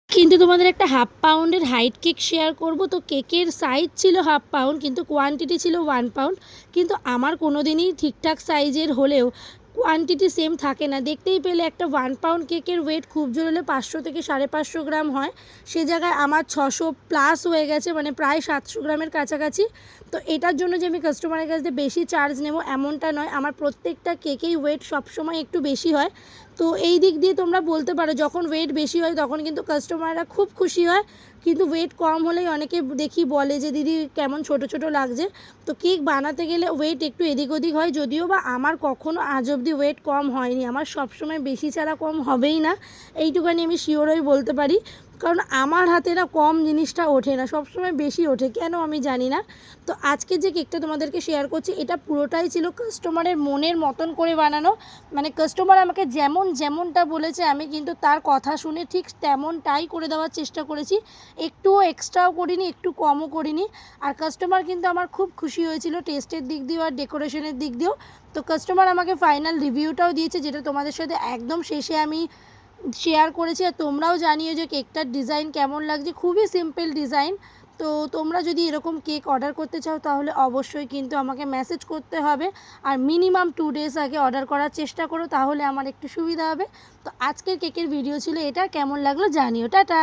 কিন্তু তোমাদের একটা হাফ পাউন্ডের হাইট কেক শেয়ার করব। তো কেকের সাইজ ছিল হাফ পাউন্ড, কিন্তু কোয়ান্টিটি ছিল 1 পাউন্ড। কিন্তু আমার কোনো দিনই ঠিকঠাক সাইজের হলেও কোয়ান্টিটি সেম থাকে না। দেখতেই পেলে একটা 1 পাউন্ড কেকের ওয়েট খুব জোর হলে 500 থেকে 550 গ্রাম হয়, সে জায়গায় আমার 600 প্লাস হয়ে গেছে, মানে প্রায় 700 গ্রামের কাছাকাছি। তো এটার জন্য যে আমি কাস্টমারের কাছ থেকে বেশি চার্জ নেব এমনটা নয়, আমার প্রত্যেকটা কেকেই ওয়েট সবসময় একটু বেশি হয়। তো এই দিক দিয়ে তোমরা বলতে পারো যখন ওয়েট বেশি হয় তখন কিন্তু কাস্টমাররা খুব খুশি হয়, কিন্তু ওয়েট কম হলেই অনেকে দেখি বলে যে দিদি কেমন ছোট ছোট লাগছে। তো কেক বানাতে গেলে ওয়েট একটু এদিক ওদিক হয়, যদিও বা আমার কখনো আজ অবধি ওয়েট কম হয়নি, আমার সবসময় বেশি ছাড়া কম হবেই না, এইটুখানি আমি শিওরই বলতে পারি। কারণ আমার হাতে না কম জিনিসটা ওঠে না, সবসময় বেশি ওঠে, কেন আমি জানি না। তো আজকে যে কেকটা তোমাদেরকে শেয়ার করছি এটা পুরোটাই ছিল কাস্টমারের মনের মতন করে বানানো। মানে কাস্টমার আমাকে যেমনটা বলেছে আমি কিন্তু তার কথা শুনে ঠিক তেমনটাই করে দেওয়ার চেষ্টা করেছি, একটুও এক্সট্রাও করিনি, একটু কমও করিনি। আর কাস্টমার কিন্তু আমার খুব খুশি হয়েছিল টেস্টের দিক দিয়েও আর ডেকোরেশনের দিক দিয়েও। তো কাস্টমার আমাকে ফাইনাল রিভিউটাও দিয়েছে, যেটা তোমাদের সাথে একদম শেষে আমি শেয়ার করেছি। আর তোমরাও জানিও যে কেকটার ডিজাইন কেমন লাগছে, খুবই সিম্পল ডিজাইন। তো তোমরা যদি এরকম কেক অর্ডার করতে চাও তাহলে অবশ্যই কিন্তু আমাকে মেসেজ করতে হবে, আর মিনিমাম 2 ডেজ আগে অর্ডার করার চেষ্টা করো, তাহলে আমার একটু সুবিধা হবে। তো আজকের কেকের ভিডিও ছিল এটা, কেমন লাগলো জানিও। টাটা।